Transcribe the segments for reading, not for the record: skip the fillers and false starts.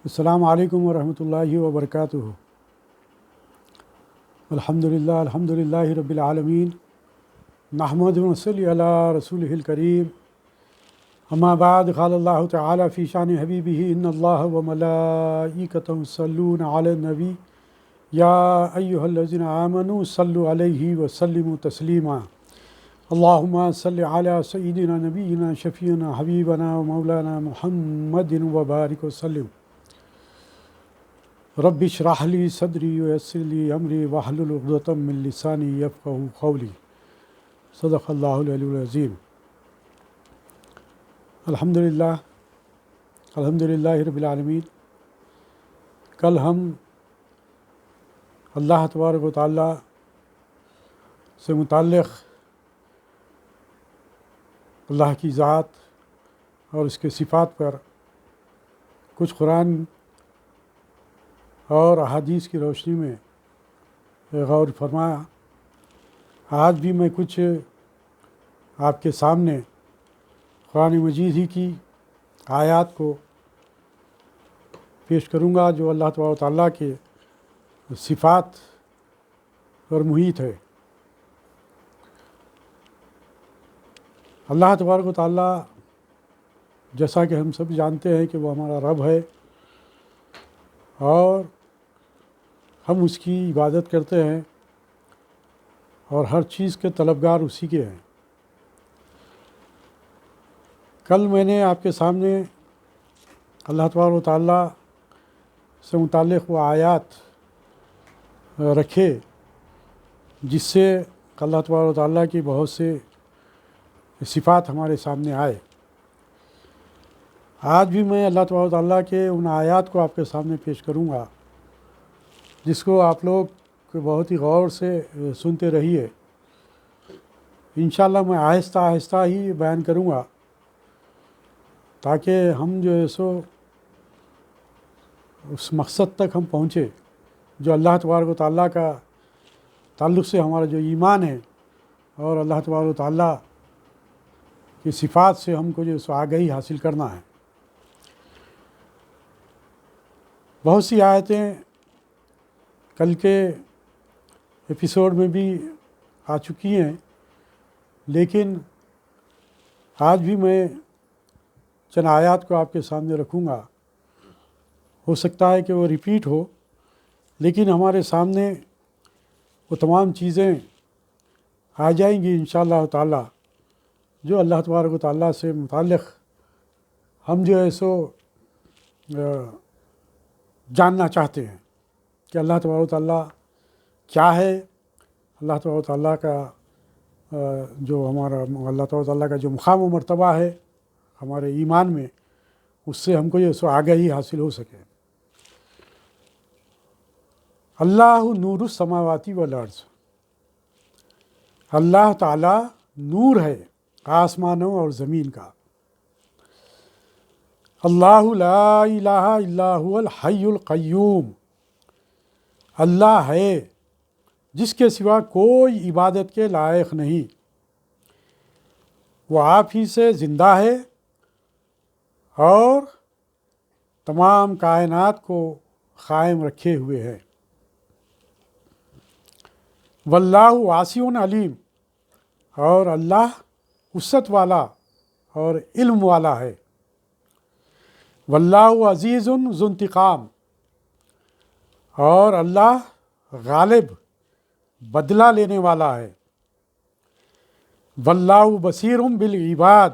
السلام علیکم ورحمۃ اللہ وبرکاتہ۔ الحمد للہ رب العالمین، نحمدہ و نصلی علی رسولہ الکریم، اما بعد، قال اللہ تعالی فی شان حبیبہ ان اللہ و ملائکتہ یصلون علی النبی یا ایہا الذین آمنوا صلوا علیہ وسلموا تسلیما۔ اللہم صل علی سیدنا نبینا شفیعنا حبیبنا و مولانا محمد وبارک وسلم۔ رب اشرح لی صدری ویسر لی امری واحلل عقدۃ من لسانی یفقہوا قولی۔ صدق اللہ العلی العظیم۔ الحمدللہ رب العالمین۔ کل ہم اللہ تبارک و تعالیٰ سے متعلق اللہ کی ذات اور اس کے صفات پر کچھ قرآن اور احادیث کی روشنی میں غور فرمایا۔ آج بھی میں کچھ آپ کے سامنے قرآن مجید ہی کی آیات کو پیش کروں گا جو اللہ تبارک و تعالیٰ کے صفات پر محیط ہے۔ اللہ تبارک و تعالیٰ جیسا کہ ہم سب جانتے ہیں کہ وہ ہمارا رب ہے اور ہم اس کی عبادت کرتے ہیں اور ہر چیز کے طلبگار اسی کے ہیں۔ کل میں نے آپ کے سامنے اللہ تبارک و تعالیٰ سے متعلق وہ آیات رکھے جس سے اللہ تبارک و تعالیٰ کی بہت سے صفات ہمارے سامنے آئے۔ آج بھی میں اللہ تبارک و تعالیٰ کے ان آیات کو آپ کے سامنے پیش کروں گا جس کو آپ لوگ بہت ہی غور سے سنتے رہیے۔ انشاءاللہ میں آہستہ آہستہ ہی بیان کروں گا تاکہ ہم جو ہے سو اس مقصد تک ہم پہنچے جو اللہ تبارک و تعالیٰ کا تعلق سے ہمارا جو ایمان ہے اور اللہ تبارک و تعالیٰ کی صفات سے ہم کو جو سو آگہی حاصل کرنا ہے۔ بہت سی آیتیں کل کے ایپیسوڈ میں بھی آ چکی ہیں، لیکن آج بھی میں چند آیات کو آپ کے سامنے رکھوں گا۔ ہو سکتا ہے کہ وہ ریپیٹ ہو، لیکن ہمارے سامنے وہ تمام چیزیں آ جائیں گی انشاءاللہ تعالی جو اللہ تبارک و تعالیٰ سے متعلق ہم جو ہے سو جاننا چاہتے ہیں کہ اللہ تبارک و تعالیٰ کیا ہے، اللہ تبارک و تعالیٰ کا جو ہمارا اللہ تبارک و تعالیٰ کا جو مقام و مرتبہ ہے ہمارے ایمان میں، اس سے ہم کو جو سو آگہی حاصل ہو سکے۔ اللہ نور السماوات والارض، اللہ تعالیٰ نور ہے آسمانوں اور زمین کا۔ اللہ لا الہ الا هو الحی القیوم، اللہ ہے جس کے سوا کوئی عبادت کے لائق نہیں، وہ آپ ہی سے زندہ ہے اور تمام کائنات کو قائم رکھے ہوئے ہے۔ واللہ واسع علیم، اور اللہ وسعت والا اور علم والا ہے۔ واللہ عزیز ذو انتقام، اور اللہ غالب بدلہ لینے والا ہے۔ واللہ بصیر بالعباد،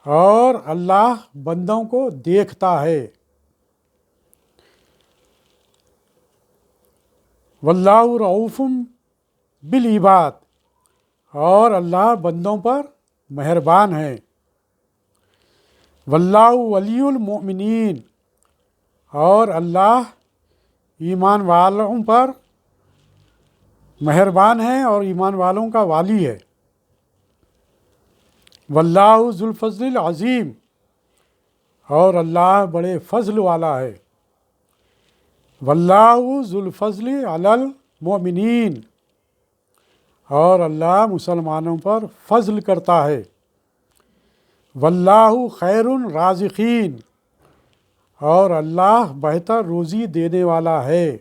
اور اللہ بندوں کو دیکھتا ہے۔ واللہ رؤوف بالعباد، اور اللہ بندوں پر مہربان ہے۔ واللہ ولی المؤمنین، اور اللہ ایمان والوں پر مہربان ہے اور ایمان والوں کا والی ہے۔ واللہ ذو الفضل العظیم، اور اللہ بڑے فضل والا ہے۔ واللہ ذو الفضل علی المؤمنین، اور اللہ مسلمانوں پر فضل کرتا ہے۔ واللہ خیر الرازقین، اور اللہ بہتر روزی دینے والا ہے۔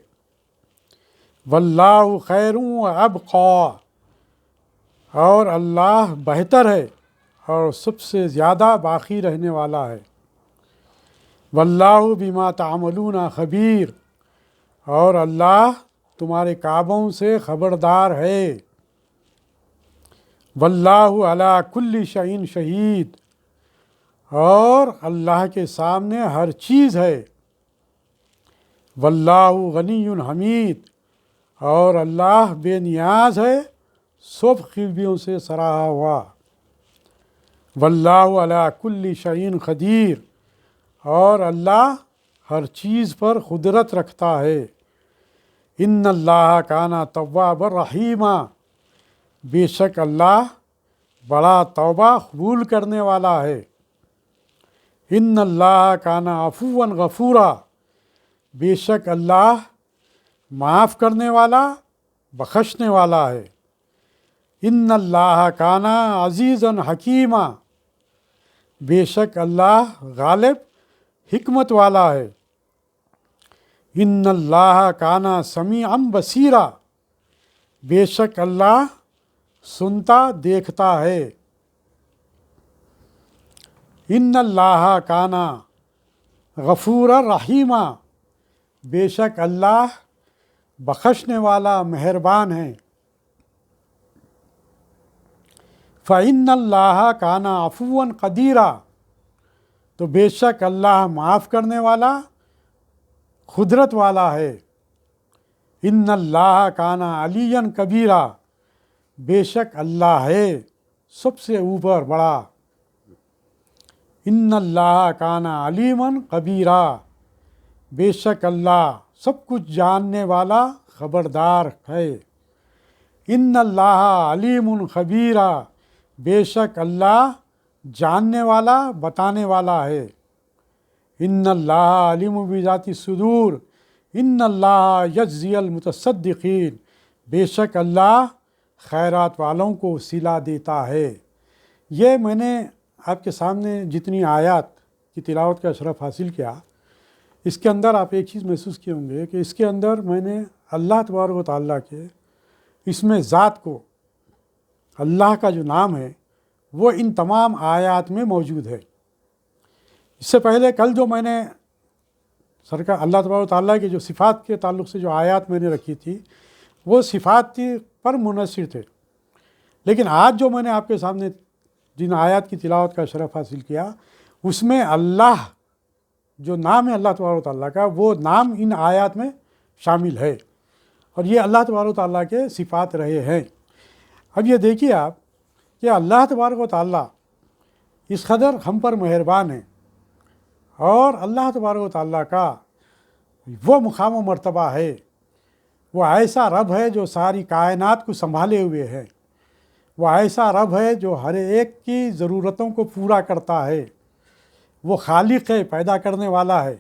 واللہ خیر و ابقی، اور اللہ بہتر ہے اور سب سے زیادہ باقی رہنے والا ہے۔ واللہ بما تعملون خبیر، اور اللہ تمہارے کاموں سے خبردار ہے۔ واللہ علی کل شیء شہید، اور اللہ کے سامنے ہر چیز ہے۔ واللہ غنی حمید، اور اللہ بے نیاز ہے، سب خوبیوں سے سراہا ہوا۔ واللہ علی کل شیء قدیر، اور اللہ ہر چیز پر قدرت رکھتا ہے۔ ان اللہ کان توابا رحیما، بے شک اللہ بڑا توبہ قبول کرنے والا ہے۔ ان اللہ کان عفوا غفورا، بے شک اللہ معاف کرنے والا، بخشنے والا ہے۔ ان اللہ کان عزیزا حکیما، بے شک اللہ غالب حکمت والا ہے۔ ان اللہ کان سمیعا بصیرا، بے شک اللہ سنتا دیکھتا ہے۔ ان اللہ کان غفورا رحیما، بے شک اللہ بخشنے والا مہربان ہے۔ فإن اللہ کان عفوا قدیرا، تو بے شک اللہ معاف کرنے والا، قدرت والا ہے۔ ان اللہ کان علیا کبیرا، بے شک اللہ ہے سب سے اوپر بڑا۔ ان اللہ کان علیما خبیرا، بے شک اللہ سب کچھ جاننے والا، خبردار ہے۔ ان اللہ علیم خبیرا، بے شک اللہ جاننے والا، بتانے والا ہے۔ ان اللہ علیم بذات الصدور، ان اللہ یجزی المتصدقین، بے شک اللہ خیرات والوں کو صلہ دیتا ہے۔ یہ میں نے آپ کے سامنے جتنی آیات کی تلاوت کا شرف حاصل کیا، اس کے اندر آپ ایک چیز محسوس کیے ہوں گے کہ اس کے اندر میں نے اللہ تبارک و تعالیٰ کے اس میں ذات کو، اللہ کا جو نام ہے وہ ان تمام آیات میں موجود ہے۔ اس سے پہلے کل جو میں نے سرکار اللہ تبارک و تعالیٰ کے جو صفات کے تعلق سے جو آیات میں نے رکھی تھی وہ صفات پر منحصر تھے، لیکن آج جو میں نے آپ کے سامنے جن آیات کی تلاوت کا شرف حاصل کیا، اس میں اللہ جو نام ہے اللہ تبارک و تعالیٰ کا، وہ نام ان آیات میں شامل ہے، اور یہ اللہ تبارک و تعالیٰ کے صفات رہے ہیں۔ اب یہ دیکھیے آپ کہ اللہ تبارک و تعالیٰ اس قدر ہم پر مہربان ہے، اور اللہ تبارک و تعالیٰ کا وہ مقام و مرتبہ ہے، وہ ایسا رب ہے جو ساری کائنات کو سنبھالے ہوئے ہے، وہ ایسا رب ہے جو ہر ایک کی ضرورتوں کو پورا کرتا ہے، وہ خالق ہے، پیدا کرنے والا ہے،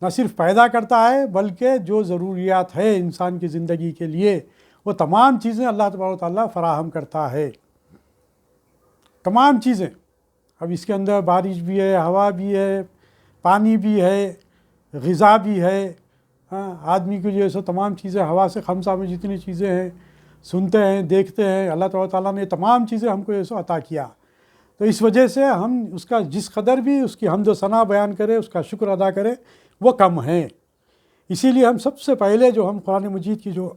نہ صرف پیدا کرتا ہے بلکہ جو ضروریات ہے انسان کی زندگی کے لیے وہ تمام چیزیں اللہ تبارک و تعالیٰ فراہم کرتا ہے، تمام چیزیں۔ اب اس کے اندر بارش بھی ہے، ہوا بھی ہے، پانی بھی ہے، غذا بھی ہے، آدمی کو جو ہے سو تمام چیزیں، ہوا سے خمسہ میں جتنی چیزیں ہیں، سنتے ہیں، دیکھتے ہیں، اللہ تبارک و تعالیٰ نے تمام چیزیں ہم کو یہ سو عطا کیا۔ تو اس وجہ سے ہم اس کا جس قدر بھی اس کی حمد و ثنا بیان کریں، اس کا شکر ادا کریں، وہ کم ہیں۔ اسی لیے ہم سب سے پہلے جو ہم قرآن مجید کی جو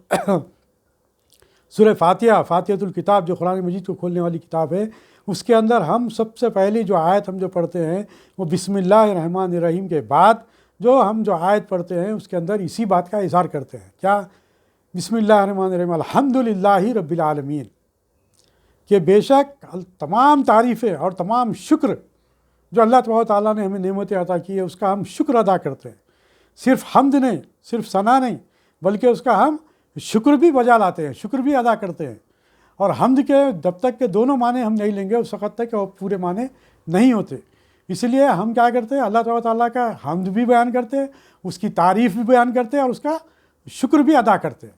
سورہ فاتحہ، فاتحۃ الکتاب جو قرآن مجید کو کھولنے والی کتاب ہے، اس کے اندر ہم سب سے پہلی جو آیت ہم جو پڑھتے ہیں وہ بسم اللہ الرحمن الرحیم کے بعد جو ہم جو آیت پڑھتے ہیں اس کے اندر اسی بات کا اظہار کرتے ہیں۔ کیا؟ بسم اللہ الرحمن الرحیم الحمدللہ رب العالمین، کہ بے شک تمام تعریفیں اور تمام شکر جو اللہ تبارک و تعالیٰ نے ہمیں نعمتیں عطا کی ہے اس کا ہم شکر ادا کرتے ہیں۔ صرف حمد نہیں، صرف ثنا نہیں، بلکہ اس کا ہم شکر بھی بجا لاتے ہیں، شکر بھی ادا کرتے ہیں۔ اور حمد کے جب تک کہ دونوں معنی ہم نہیں لیں گے اس وقت تک کہ وہ پورے معنی نہیں ہوتے، اس لیے ہم کیا کرتے ہیں، اللہ تبارک و تعالیٰ کا حمد بھی بیان کرتے ہیں، اس کی تعریف بھی بیان کرتے ہیں، اور اس کا شکر بھی ادا کرتے ہیں۔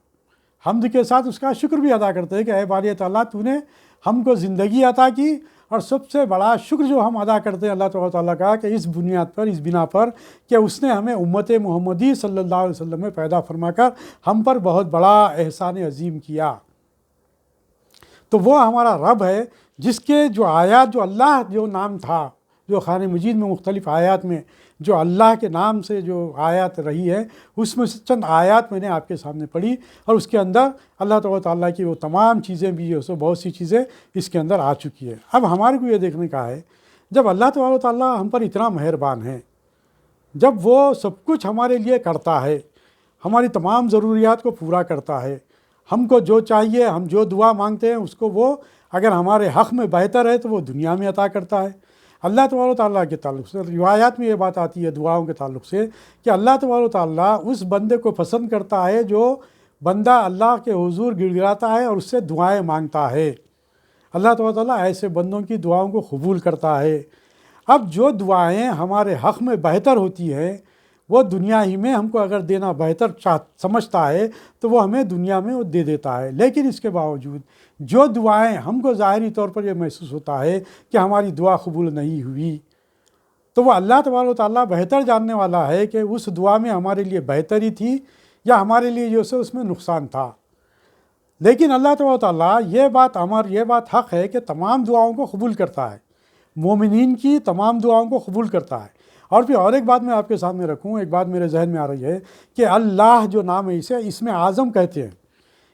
حمد کے ساتھ اس کا شکر بھی ادا کرتے ہیں کہ اے باری تعالیٰ تو نے ہم کو زندگی عطا کی اور سب سے بڑا شکر جو ہم ادا کرتے ہیں اللہ تبارک و تعالیٰ کا کہ اس بنیاد پر، اس بنا پر کہ اس نے ہمیں امت محمدی صلی اللہ علیہ وسلم میں پیدا فرما کر ہم پر بہت بڑا احسان عظیم کیا۔ تو وہ ہمارا رب ہے جس کے جو آیات، جو اللہ جو نام تھا، جو قرآن مجید میں مختلف آیات میں جو اللہ کے نام سے جو آیات رہی ہے، اس میں سے چند آیات میں نے آپ کے سامنے پڑھی، اور اس کے اندر اللہ تبارک و تعالیٰ کی وہ تمام چیزیں بھی جو سو بہت سی چیزیں اس کے اندر آ چکی ہے۔ اب ہمارے کو یہ دیکھنے کا ہے، جب اللہ تبارک و تعالیٰ ہم پر اتنا مہربان ہے، جب وہ سب کچھ ہمارے لیے کرتا ہے، ہماری تمام ضروریات کو پورا کرتا ہے، ہم کو جو چاہیے، ہم جو دعا مانگتے ہیں اس کو وہ اگر ہمارے حق میں بہتر ہے تو وہ دنیا میں عطا کرتا ہے۔ اللہ تبارک و تعالیٰ کے تعلق سے روایات میں یہ بات آتی ہے دعاؤں کے تعلق سے کہ اللہ تبارک و تعالیٰ اس بندے کو پسند کرتا ہے جو بندہ اللہ کے حضور گڑ گڑاتا ہے اور اس سے دعائیں مانگتا ہے۔ اللہ تبارک و تعالیٰ ایسے بندوں کی دعاؤں کو قبول کرتا ہے۔ اب جو دعائیں ہمارے حق میں بہتر ہوتی ہیں وہ دنیا ہی میں ہم کو اگر دینا بہتر سمجھتا ہے تو وہ ہمیں دنیا میں وہ دے دیتا ہے، لیکن اس کے باوجود جو دعائیں ہم کو ظاہری طور پر یہ محسوس ہوتا ہے کہ ہماری دعا قبول نہیں ہوئی، تو وہ اللہ تبارک و تعالیٰ بہتر جاننے والا ہے کہ اس دعا میں ہمارے لیے بہتری تھی یا ہمارے لیے جو ہے اس میں نقصان تھا۔ لیکن اللہ تبارک و تعالیٰ یہ بات حق ہے کہ تمام دعاؤں کو قبول کرتا ہے، مومنین کی تمام دعاؤں کو قبول کرتا ہے۔ اور پھر اور ایک بات میں آپ کے سامنے رکھوں، ایک بات میرے ذہن میں آ رہی ہے کہ اللہ جو نام ہے اسے اسم اعظم کہتے ہیں،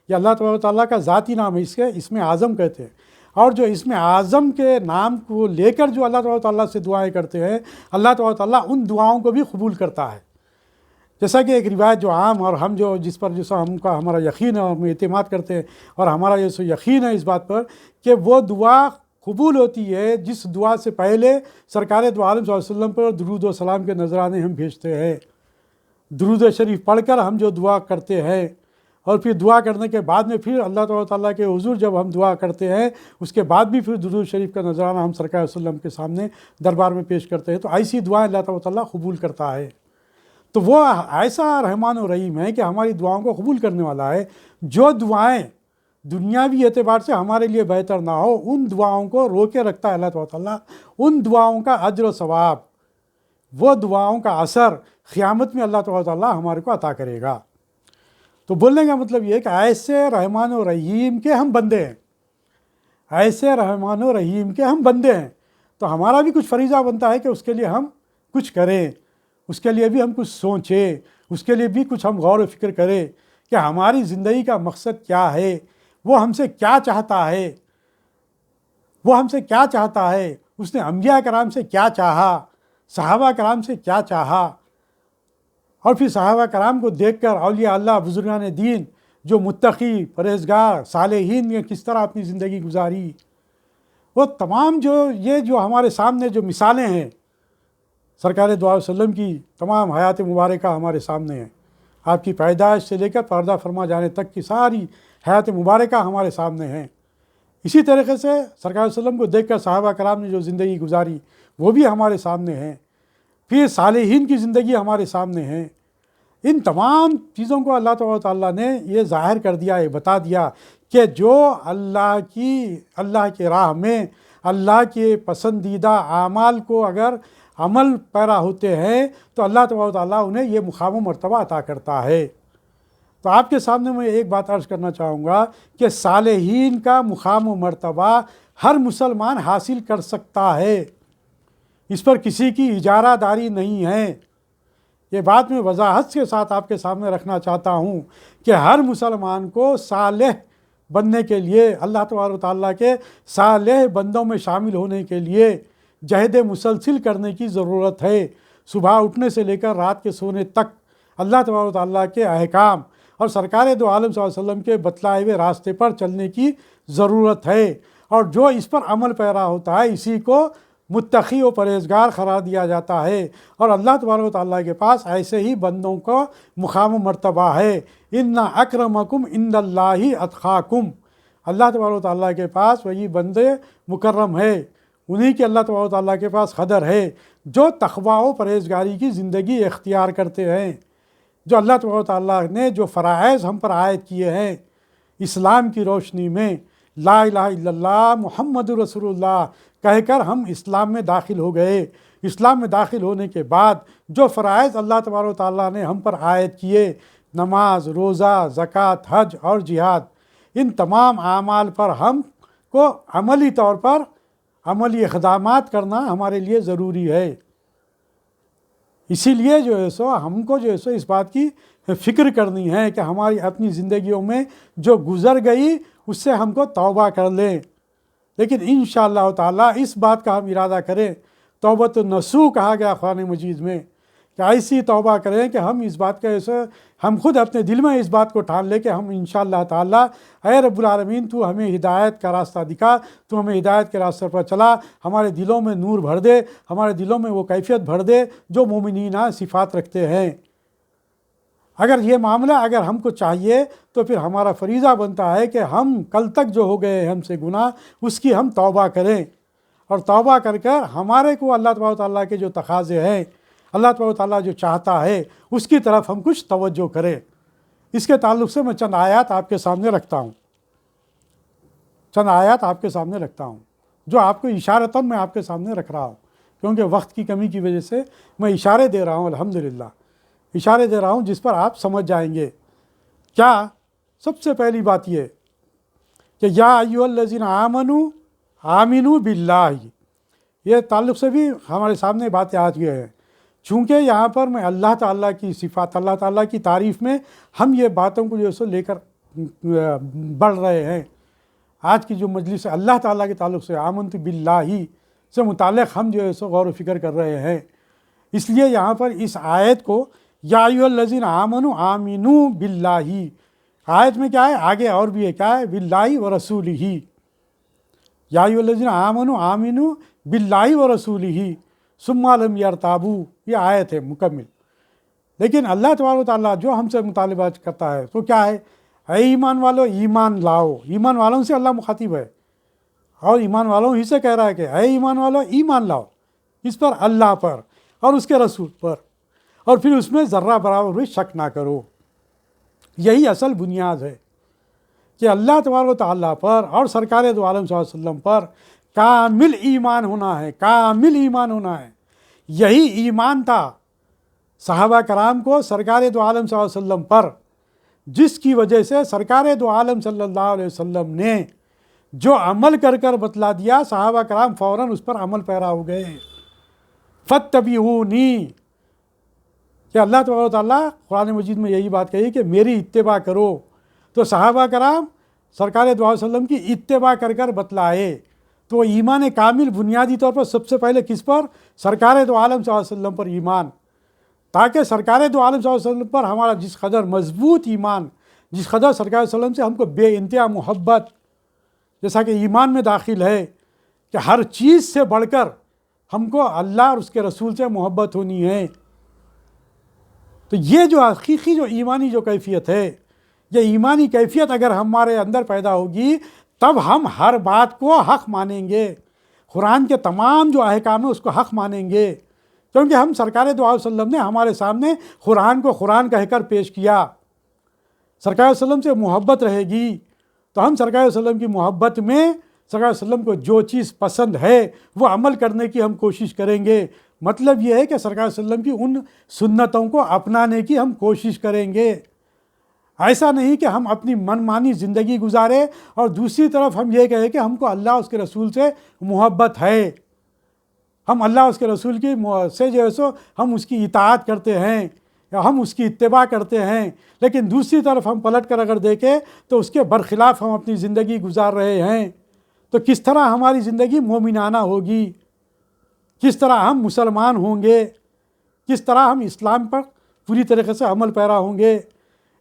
یہ اللہ تبارک و تعالیٰ کا ذاتی نام ہے، اسے اسم اعظم کہتے ہیں۔ اور جو اسم اعظم کے نام کو لے کر جو اللہ تبارک و تعالیٰ سے دعائیں کرتے ہیں، اللہ تبارک و تعالیٰ ان دعاؤں کو بھی قبول کرتا ہے۔ جیسا کہ ایک روایت جو عام اور ہم جو جس پر جیسا ہم کا ہمارا یقین ہے اور ہم اعتماد کرتے ہیں، اور ہمارا یہ سو یقین ہے اس بات پر کہ وہ دعا قبول ہوتی ہے جس دعا سے پہلے سرکار دو عالم صلی اللہ علیہ وسلم پر درود و سلام کے نذرانے ہم بھیجتے ہیں، درود شریف پڑھ کر ہم جو دعا کرتے ہیں، اور پھر دعا کرنے کے بعد میں پھر اللہ تعالیٰ کے حضور جب ہم دعا کرتے ہیں اس کے بعد بھی پھر درود شریف کا نذرانہ ہم سرکار صلی اللہ علیہ وسلم کے سامنے دربار میں پیش کرتے ہیں، تو ایسی دعائیں اللہ تعالیٰ قبول کرتا ہے۔ تو وہ ایسا رحمان و رحیم ہے کہ ہماری دعاؤں کو قبول کرنے والا ہے۔ جو دعائیں دنیاوی اعتبار سے ہمارے لیے بہتر نہ ہو ان دعاؤں کو روکے رکھتا ہے اللہ تعالیٰ، ان دعاؤں کا اجر و ثواب، وہ دعاؤں کا اثر قیامت میں اللہ تعالیٰ ہمارے کو عطا کرے گا۔ تو بولنے کا مطلب یہ ہے کہ ایسے رحمان و رحیم کے ہم بندے ہیں، ایسے رحمان و رحیم کے ہم بندے ہیں، تو ہمارا بھی کچھ فریضہ بنتا ہے کہ اس کے لیے ہم کچھ کریں، اس کے لیے بھی ہم کچھ سوچیں، اس کے لیے بھی کچھ ہم غور و فکر کریں کہ ہماری زندگی کا مقصد کیا ہے، وہ ہم سے کیا چاہتا ہے، وہ ہم سے کیا چاہتا ہے، اس نے انبیاء کرام سے کیا چاہا، صحابہ کرام سے کیا چاہا، اور پھر صحابہ کرام کو دیکھ کر اولیاء اللہ بزرگان دین جو متقی پرہیزگار صالحین نے کس طرح اپنی زندگی گزاری، وہ تمام جو ہمارے سامنے جو مثالیں ہیں سرکار دو علیہ وسلم کی، تمام حیات مبارکہ ہمارے سامنے ہیں، آپ کی پیدائش سے لے کر پردہ فرما جانے تک کی ساری حیات مبارکہ ہمارے سامنے ہیں۔ اسی طریقے سے سرکار صلی اللہ علیہ وسلم کو دیکھ کر صحابہ کرام نے جو زندگی گزاری وہ بھی ہمارے سامنے ہیں، پھر صالحین کی زندگی ہمارے سامنے ہیں۔ ان تمام چیزوں کو اللہ تعالیٰ نے یہ ظاہر کر دیا، یہ بتا دیا کہ جو اللہ کی راہ میں اللہ کے پسندیدہ اعمال کو اگر عمل پیرا ہوتے ہیں تو اللہ تعالیٰ انہیں یہ مقام و مرتبہ عطا کرتا ہے۔ تو آپ کے سامنے میں ایک بات عرض کرنا چاہوں گا کہ صالحین کا مقام و مرتبہ ہر مسلمان حاصل کر سکتا ہے، اس پر کسی کی اجارہ داری نہیں ہے۔ یہ بات میں وضاحت کے ساتھ آپ کے سامنے رکھنا چاہتا ہوں کہ ہر مسلمان کو صالح بننے کے لیے، اللہ تبارک و تعالیٰ کے صالح بندوں میں شامل ہونے کے لیے جہد مسلسل کرنے کی ضرورت ہے۔ صبح اٹھنے سے لے کر رات کے سونے تک اللہ تبارک و تعالیٰ کے احکام اور سرکار دو عالم صلی اللہ علیہ وسلم کے بتلائے ہوئے راستے پر چلنے کی ضرورت ہے، اور جو اس پر عمل پیرا ہوتا ہے اسی کو متقی و پرہیزگار قرار دیا جاتا ہے۔ اور اللہ تبارک و تعالیٰ کے پاس ایسے ہی بندوں کو مقام و مرتبہ ہے۔ ان اکرمکم عند اللہ اتقاکم، اللہ تبارک و تعالیٰ کے پاس وہی بندے مکرم ہے، انہی کے اللہ تبارک و تعالیٰ کے پاس قدر ہے جو تقوی و پرہیزگاری کی زندگی اختیار کرتے ہیں، جو اللہ تبارک و تعالیٰ نے جو فرائض ہم پر عائد کیے ہیں اسلام کی روشنی میں، لا الہ الا اللہ محمد رسول اللہ کہہ کر ہم اسلام میں داخل ہو گئے۔ اسلام میں داخل ہونے کے بعد جو فرائض اللہ تبارک و تعالیٰ نے ہم پر عائد کیے، نماز، روزہ، زکوٰۃ، حج اور جہاد، ان تمام اعمال پر ہم کو عملی طور پر عملی اقدامات کرنا ہمارے لیے ضروری ہے۔ اسی لیے جو ہے سو ہم کو جو ہے سو اس بات کی فکر کرنی ہے کہ ہماری اپنی زندگیوں میں جو گزر گئی اس سے ہم کو توبہ کر لیں۔ لیکن انشاءاللہ تعالیٰ اس بات کا ہم ارادہ کریں، توبۃ النصوح کہا گیا قرآن مجید میں، کہ ایسی توبہ کریں کہ ہم اس بات کا ہم خود اپنے دل میں اس بات کو ٹھان لیں کہ ہم انشاءاللہ تعالیٰ، اے رب العالمین تو ہمیں ہدایت کا راستہ دکھا، تو ہمیں ہدایت کے راستے پر چلا، ہمارے دلوں میں نور بھر دے، ہمارے دلوں میں وہ کیفیت بھر دے جو مومنینہ صفات رکھتے ہیں۔ اگر یہ معاملہ اگر ہم کو چاہیے تو پھر ہمارا فریضہ بنتا ہے کہ ہم کل تک جو ہو گئے ہم سے گناہ، اس کی ہم توبہ کریں، اور توبہ کر کر ہمارے کو اللہ تبارک و تعالیٰ کے جو تقاضے ہیں، اللہ تبارک و تعالیٰ جو چاہتا ہے اس کی طرف ہم کچھ توجہ کریں۔ اس کے تعلق سے میں چند آیات آپ کے سامنے رکھتا ہوں، جو آپ کو اشارتاً میں آپ کے سامنے رکھ رہا ہوں، کیونکہ وقت کی کمی کی وجہ سے میں اشارے دے رہا ہوں، الحمدللہ اشارے دے رہا ہوں جس پر آپ سمجھ جائیں گے۔ کیا؟ سب سے پہلی بات یہ کہ یا ایھا الذین آمنوا آمنوا باللہ، یہ تعلق سے بھی ہمارے سامنے باتیں آ گئی ہیں۔ چونکہ یہاں پر میں اللہ تعالیٰ کی صفات، اللہ تعالیٰ کی تعریف میں ہم یہ باتوں کو جو ہے سو لے کر بڑھ رہے ہیں۔ آج کی جو مجلس ہے اللہ تعالیٰ کے تعلق سے آمنت باللہ سے متعلق ہم جو ہے سو غور و فکر کر رہے ہیں۔ اس لیے یہاں پر اس آیت کو یا ایھا الذین آمنوا آمنوا باللہ، آیت میں کیا ہے؟ آگے اور بھی ہے، کیا ہے؟ باللہ ورسولہ، یا ایھا الذین آمنوا آمنوا باللہ ورسولہ ثم لم یرتابوا، یہ آیت ہے مکمل۔ لیکن اللہ تبارک و تعالیٰ جو ہم سے مطالبہ کرتا ہے تو کیا ہے؟ اے ایمان والو ایمان لاؤ۔ ایمان والوں سے اللہ مخاطب ہے، اور ایمان والوں ہی سے کہہ رہا ہے کہ اے ایمان والو ایمان لاؤ، اس پر، اللہ پر اور اس کے رسول پر، اور پھر اس میں ذرہ برابر بھی شک نہ کرو۔ یہی اصل بنیاد ہے کہ اللہ تبارک و تعالیٰ پر اور سرکار دو عالم صلی اللہ علیہ وسلم پر کامل ایمان ہونا ہے، کامل ایمان ہونا ہے۔ یہی ایمان تھا صحابہ کرام کو سرکار دو عالم صلی اللہ علیہ وسلم پر، جس کی وجہ سے سرکار دو عالم صلی اللہ علیہ وسلم نے جو عمل کر کر بتلا دیا، صحابہ کرام فوراً اس پر عمل پیرا ہو گئے۔ فاتبعونی، کہ اللہ تبارک و تعالیٰ قرآن مجید میں یہی بات کہی کہ میری اتباع کرو، تو صحابہ کرام سرکار دو علیہ وسلم کی اتباع کر کر بتلائے۔ تو ایمان کامل بنیادی طور پر سب سے پہلے کس پر؟ سرکار دو عالم صلی اللہ علیہ وسلم پر ایمان، تاکہ سرکار دو عالم صلی اللہ علیہ وسلم پر ہمارا جس قدر مضبوط ایمان، جس قدر سرکار صلی اللہ علیہ وسلم سے ہم کو بے انتہا محبت، جیسا کہ ایمان میں داخل ہے کہ ہر چیز سے بڑھ کر ہم کو اللہ اور اس کے رسول سے محبت ہونی ہے، تو یہ جو حقیقی جو ایمانی جو کیفیت ہے، یہ ایمانی کیفیت اگر ہمارے اندر پیدا ہوگی تب ہم ہر بات کو حق مانیں گے، قرآن کے تمام جو احکام ہیں اس کو حق مانیں گے، کیونکہ ہم سرکار دو علیہ وسلم نے ہمارے سامنے قرآن کو قرآن کہہ کر پیش کیا۔ سرکار صلی اللہ علیہ وسلم سے محبت رہے گی تو ہم سرکار صلی اللہ علیہ وسلم کی محبت میں سرکار صلی اللہ علیہ وسلم کو جو چیز پسند ہے وہ عمل کرنے کی ہم کوشش کریں گے۔ مطلب یہ ہے کہ سرکار صلی اللہ علیہ وسلم کی ان سنتوں کو اپنانے کی ہم کوشش کریں گے۔ ایسا نہیں کہ ہم اپنی من مانی زندگی گزارے اور دوسری طرف ہم یہ کہیں کہ ہم کو اللہ اس کے رسول سے محبت ہے، ہم اللہ اس کے رسول کی سے جو ہے سو ہم اس کی اطاعت کرتے ہیں یا ہم اس کی اتباع کرتے ہیں، لیکن دوسری طرف ہم پلٹ کر اگر دیکھیں تو اس کے برخلاف ہم اپنی زندگی گزار رہے ہیں، تو کس طرح ہماری زندگی مومنانہ ہوگی، کس طرح ہم مسلمان ہوں گے، کس طرح ہم اسلام پر پوری طریقے سے عمل پیرا ہوں گے۔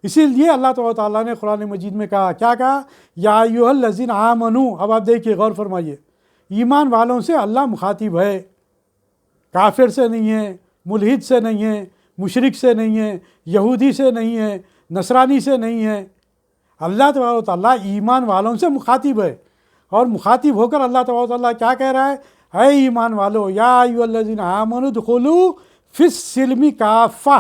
اسی لیے اللہ تعالیٰ نے قرآن مجید میں کہا، کیا کہا؟ یا ایھا الذین آمنوا۔ اب آپ دیکھیے، غور فرمائیے، ایمان والوں سے اللہ مخاطب ہے، کافر سے نہیں ہے، ملحد سے نہیں ہے، مشرک سے نہیں ہے، یہودی سے نہیں ہے، نصرانی سے نہیں ہے، اللہ تبارک و تعالیٰ ایمان والوں سے مخاطب ہے، اور مخاطب ہو کر اللہ تبارک و تعالیٰ کیا کہہ رہا ہے؟ اے ایمان والو، یا ایھا الذین آمنوا ادخلوا فی السلم کافہ،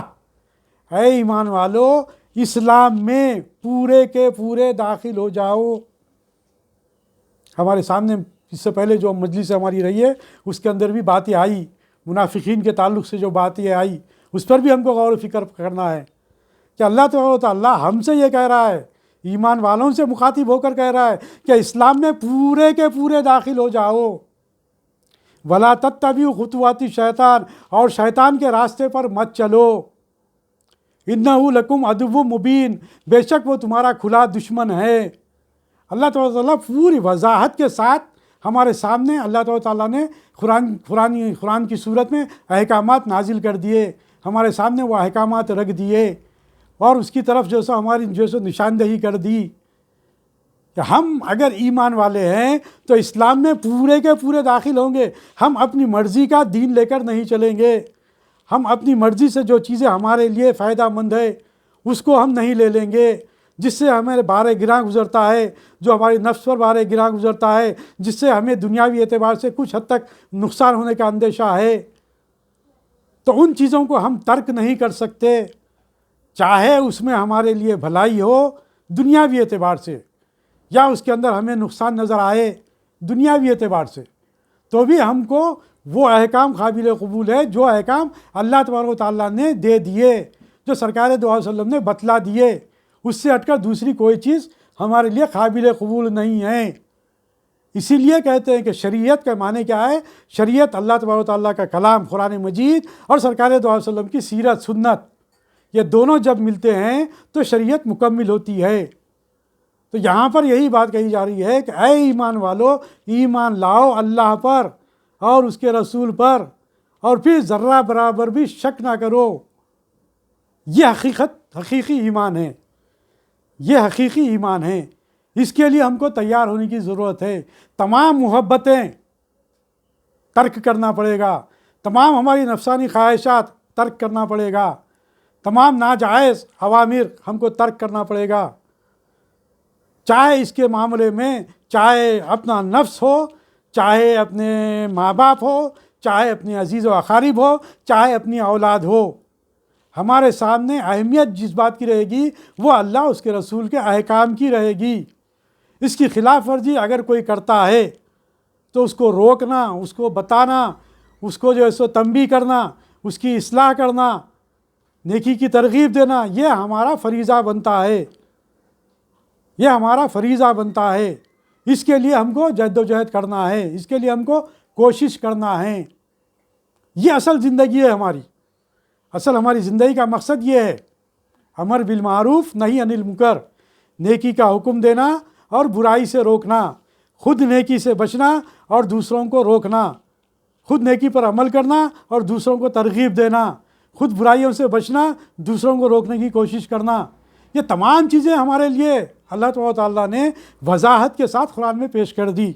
اے ایمان والو اسلام میں پورے کے پورے داخل ہو جاؤ۔ ہمارے سامنے اس سے پہلے جو مجلس ہماری رہی ہے اس کے اندر بھی باتیں آئی، منافقین کے تعلق سے جو باتیں آئی اس پر بھی ہم کو غور و فکر کرنا ہے کہ اللہ تعالیٰ ہم سے یہ کہہ رہا ہے، ایمان والوں سے مخاطب ہو کر کہہ رہا ہے کہ اسلام میں پورے کے پورے داخل ہو جاؤ، وَلَا تَتَّبِعُوا خُطُوَاتِ الشَّيْطَانِ، اور شیطان کے راستے پر مت چلو، اِنَّهُ لَكُمْ عَدُوٌّ مُبِينٌ، بے شک وہ تمہارا کھلا دشمن ہے۔ اللہ تعالیٰ پوری وضاحت کے ساتھ ہمارے سامنے اللہ تعالیٰ نے قرآن کی صورت میں احکامات نازل کر دیے، ہمارے سامنے وہ احکامات رکھ دیے، اور اس کی طرف جو سو ہماری نشاندہی کر دی کہ ہم اگر ایمان والے ہیں تو اسلام میں پورے کے پورے داخل ہوں گے، ہم اپنی مرضی کا دین لے کر نہیں چلیں گے، ہم اپنی مرضی سے جو چیزیں ہمارے لیے فائدہ مند ہے اس کو ہم نہیں لے لیں گے، جس سے ہمیں بارے گراں گزرتا ہے، جو ہماری نفس پر بارے گراں گزرتا ہے، جس سے ہمیں دنیاوی اعتبار سے کچھ حد تک نقصان ہونے کا اندیشہ ہے، تو ان چیزوں کو ہم ترک نہیں کر سکتے، چاہے اس میں ہمارے لیے بھلائی ہو دنیاوی اعتبار سے، یا اس کے اندر ہمیں نقصان نظر آئے دنیاوی اعتبار سے، تو بھی ہم کو وہ احکام قابل قبول ہے جو احکام اللہ تبارک و تعالیٰ نے دے دیے، جو سرکار دو علیہ وسلم نے بتلا دیے، اس سے ہٹ کر دوسری کوئی چیز ہمارے لیے قابل قبول نہیں ہے۔ اسی لیے کہتے ہیں کہ شریعت کا معنی کیا ہے؟ شریعت اللہ تبارک و تعالیٰ کا کلام قرآن مجید اور سرکار دو علیہ وسلم کی سیرت سنت، یہ دونوں جب ملتے ہیں تو شریعت مکمل ہوتی ہے۔ تو یہاں پر یہی بات کہی جا رہی ہے کہ اے ایمان والو، ایمان لاؤ اللہ پر اور اس کے رسول پر، اور پھر ذرہ برابر بھی شک نہ کرو۔ یہ حقیقی ایمان ہے، یہ حقیقی ایمان ہے۔ اس کے لیے ہم کو تیار ہونے کی ضرورت ہے، تمام محبتیں ترک کرنا پڑے گا، تمام ہماری نفسانی خواہشات ترک کرنا پڑے گا، تمام ناجائز اوامر ہم کو ترک کرنا پڑے گا، چاہے اس کے معاملے میں چاہے اپنا نفس ہو، چاہے اپنے ماں باپ ہو، چاہے اپنے عزیز و اقارب ہو، چاہے اپنی اولاد ہو، ہمارے سامنے اہمیت جس بات کی رہے گی وہ اللہ اس کے رسول کے احکام کی رہے گی۔ اس کی خلاف ورزی اگر کوئی کرتا ہے تو اس کو روکنا، اس کو بتانا، اس کو جو ہے سو تنبیہ کرنا، اس کی اصلاح کرنا، نیکی کی ترغیب دینا، یہ ہمارا فریضہ بنتا ہے، یہ ہمارا فریضہ بنتا ہے۔ اس کے لیے ہم کو جد و جہد کرنا ہے، اس کے لیے ہم کو کوشش کرنا ہے۔ یہ اصل زندگی ہے ہماری، اصل ہماری زندگی کا مقصد یہ ہے، امر بالمعروف نہی عن المنکر، نیکی کا حکم دینا اور برائی سے روکنا، خود نیکی سے بچنا اور دوسروں کو روکنا، خود نیکی پر عمل کرنا اور دوسروں کو ترغیب دینا، خود برائیوں سے بچنا، دوسروں کو روکنے کی کوشش کرنا۔ یہ تمام چیزیں ہمارے لیے اللہ تعالیٰ نے وضاحت کے ساتھ قرآن میں پیش کر دی۔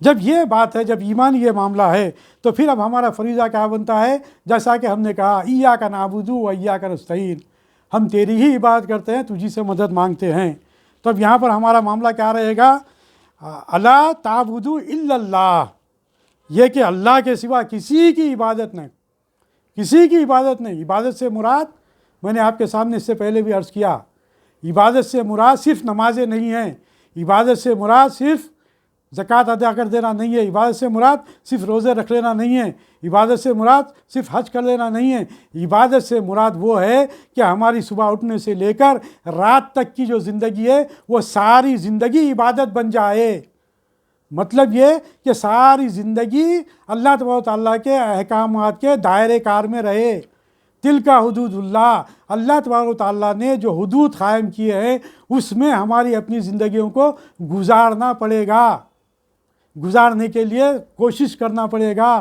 جب یہ بات ہے، جب ایمان یہ معاملہ ہے، تو پھر اب ہمارا فریضہ کیا بنتا ہے؟ جیسا کہ ہم نے کہا ایاک نعبد و ایاک نستعین، ہم تیری ہی عبادت کرتے ہیں، تجھی سے مدد مانگتے ہیں۔ تو اب یہاں پر ہمارا معاملہ کیا رہے گا؟ الا تعبدوا الا اللہ، یہ کہ اللہ کے سوا کسی کی عبادت نہیں، کسی کی عبادت نہیں۔ عبادت سے مراد میں نے آپ کے سامنے اس سے پہلے بھی عرض کیا، عبادت سے مراد صرف نمازیں نہیں ہیں، عبادت سے مراد صرف زکوٰۃ ادا کر دینا نہیں ہے، عبادت سے مراد صرف روزے رکھ لینا نہیں ہے، عبادت سے مراد صرف حج کر لینا نہیں ہے، عبادت سے مراد وہ ہے کہ ہماری صبح اٹھنے سے لے کر رات تک کی جو زندگی ہے وہ ساری زندگی عبادت بن جائے۔ مطلب یہ کہ ساری زندگی اللہ تبارک و تعالیٰ کے احکامات کے دائرے کار میں رہے۔ تلک حدود اللہ، اللہ تبارک و تعالیٰ نے جو حدود قائم کیے ہیں اس میں ہماری اپنی زندگیوں کو گزارنا پڑے گا، گزارنے کے لیے کوشش کرنا پڑے گا۔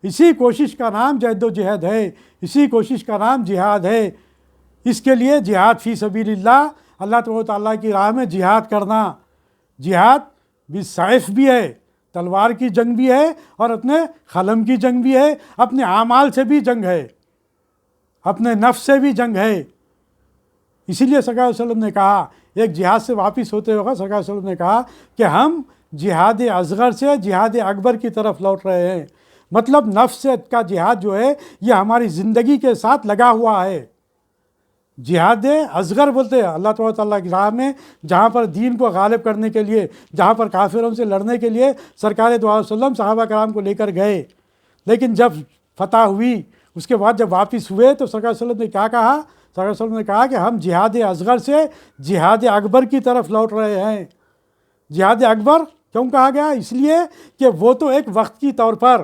اسی کوشش کا نام جہد و جہد ہے، اسی کوشش کا نام جہاد ہے۔ اس کے لیے جہاد فی سبیل اللہ، اللہ تبارک و تعالیٰ کی راہ میں جہاد کرنا، جہاد بالسیف بھی ہے، تلوار کی جنگ بھی ہے، اور اپنے قلم کی جنگ بھی ہے، اپنے اعمال سے بھی جنگ ہے، اپنے نفس سے بھی جنگ ہے۔ اسی لیے سرکار صلی اللہ علیہ وسلم نے کہا، ایک جہاد سے واپس ہوتے وقت سرکار صلی اللہ علیہ وسلم نے کہا کہ ہم جہاد اصغر سے جہاد اکبر کی طرف لوٹ رہے ہیں۔ مطلب نفس کا جہاد جو ہے یہ ہماری زندگی کے ساتھ لگا ہوا ہے، جہاد اصغر بولتے ہیں اللہ تبارک و تعالیٰ کی راہ میں، جہاں پر دین کو غالب کرنے کے لیے، جہاں پر کافروں سے لڑنے کے لیے سرکار دو علیہ وسلم صحابہ کرام کو لے کر گئے، لیکن جب فتح ہوئی اس کے بعد جب واپس ہوئے تو سرکار صلی اللہ علیہ وسلم نے کیا کہا؟ سرکار صلی اللہ علیہ وسلم نے کہا کہ ہم جہاد اصغر سے جہاد اکبر کی طرف لوٹ رہے ہیں۔ جہاد اکبر کیوں کہا گیا؟ اس لیے کہ وہ تو ایک وقت کی طور پر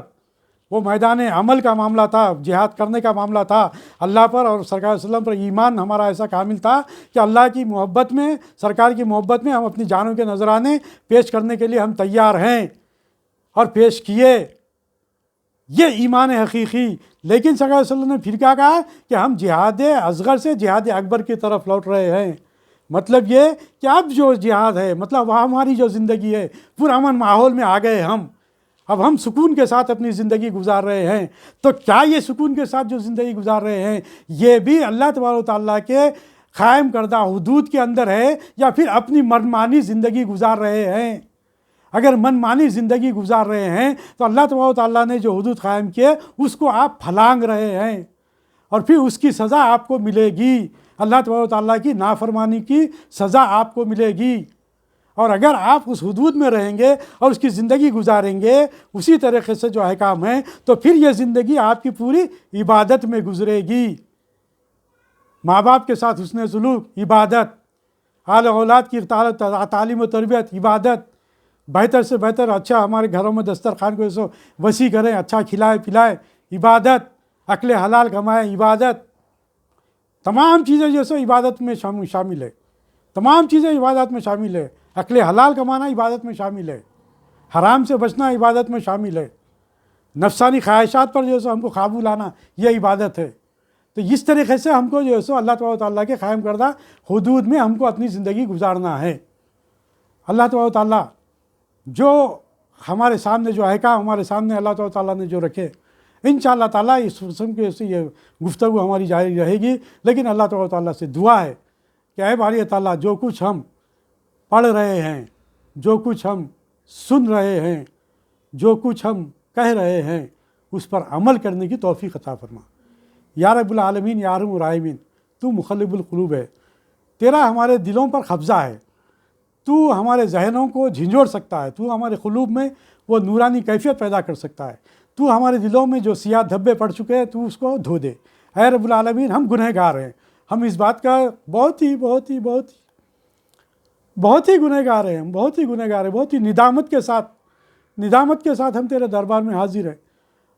وہ میدان عمل کا معاملہ تھا، جہاد کرنے کا معاملہ تھا، اللہ پر اور سرکار صلی اللہ علیہ وسلم پر ایمان ہمارا ایسا کامل تھا کہ اللہ کی محبت میں، سرکار کی محبت میں ہم اپنی جانوں کے نذرانے پیش کرنے کے لیے ہم تیار ہیں اور پیش کیے، یہ ایمان حقیقی۔ لیکن سرکار صلی اللہ علیہ وسلم نے پھر کیا کہا کہ ہم جہاد اصغر سے جہاد اکبر کی طرف لوٹ رہے ہیں۔ مطلب یہ کہ اب جو جہاد ہے، مطلب وہاں ہماری جو زندگی ہے، پرامن ماحول میں آ گئے ہم، اب ہم سکون کے ساتھ اپنی زندگی گزار رہے ہیں۔ تو کیا یہ سکون کے ساتھ جو زندگی گزار رہے ہیں یہ بھی اللہ تبارک و تعالیٰ کے قائم کردہ حدود کے اندر ہے یا پھر اپنی منمانی زندگی گزار رہے ہیں؟ اگر منمانی زندگی گزار رہے ہیں تو اللہ تبارک و تعالیٰ نے جو حدود قائم کیے اس کو آپ پھلانگ رہے ہیں اور پھر اس کی سزا آپ کو ملے گی، اللہ تبارک و تعالیٰ کی نافرمانی کی سزا آپ کو ملے گی۔ اور اگر آپ اس حدود میں رہیں گے اور اس کی زندگی گزاریں گے اسی طریقے سے جو احکام ہیں تو پھر یہ زندگی آپ کی پوری عبادت میں گزرے گی۔ ماں باپ کے ساتھ حسن سلوک عبادت، اعلی اولاد کی تعلیم و تربیت عبادت، بہتر سے بہتر اچھا ہمارے گھروں میں دسترخوان کو ایسو وسیع کریں، اچھا کھلائے پلائے عبادت، عقل حلال کمائے عبادت، تمام چیزیں جو سو عبادت میں شامل ہے، تمام چیزیں عبادت میں شامل ہے۔ عقل حلال کمانا عبادت میں شامل ہے، حرام سے بچنا عبادت میں شامل ہے، نفسانی خواہشات پر جو سو ہم کو قابو لانا یہ عبادت ہے۔ تو اس طریقے سے ہم کو جو سو اللہ تبارک و تعالیٰ کے قائم کردہ حدود میں ہم کو اپنی زندگی گزارنا ہے۔ اللہ تبارک و تعالیٰ جو ہمارے سامنے جو احکام ہمارے سامنے اللہ تبارک و تعالیٰ نے جو رکھے، انشاءاللہ تعالیٰ اس قسم کے یہ گفتگو ہماری جاری رہے گی، لیکن اللہ تبارک و تعالیٰ سے دعا ہے کہ اے باری تعالیٰ جو کچھ ہم پڑھ رہے ہیں، جو کچھ ہم سن رہے ہیں، جو کچھ ہم کہہ رہے ہیں اس پر عمل کرنے کی توفیق عطا فرما۔ یا رب العالمین یا ارحم الراحمین، تو مقلب القلوب ہے، تیرا ہمارے دلوں پر قبضہ ہے، تو ہمارے ذہنوں کو جھنجھوڑ سکتا ہے، تو ہمارے قلوب میں وہ نورانی کیفیت پیدا کر سکتا ہے، تو ہمارے دلوں میں جو سیاہ دھبے پڑ چکے ہیں تو اس کو دھو دے۔ اے رب العالمین، ہم گنہگار ہیں، ہم اس بات کا بہت ہی گنہگار ہیں، ہم بہت ہی گنہگار ہیں، بہت ہی ندامت کے ساتھ ہم تیرے دربار میں حاضر ہیں،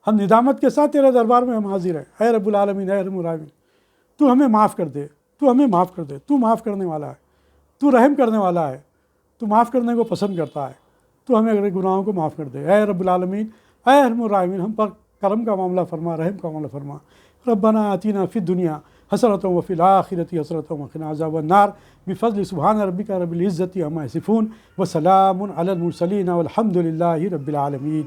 ہم ندامت کے ساتھ تیرے دربار میں ہم حاضر ہیں۔ اے رب العالمین، اے رحم الراحمین، تو ہمیں معاف کر دے، تو ہمیں معاف کر دے، تو معاف کرنے والا ہے، تو رحم کرنے والا ہے، تو معاف کرنے کو پسند کرتا ہے، تو ہمیں اگر گناہوں کو معاف کر دے۔ اے رب العالمین، اے رحم الراحمین، ہم پر کرم کا معاملہ فرما، رحم کا معاملہ فرما۔ ربنا آتینا فی الدنیا حسنۃ وفی الآخرۃ حسنۃ وقنا عذاب النار بفضل سبحان ربک رب العزۃ عما یصفون وسلام علی المرسلین والحمد للہ رب العالمین۔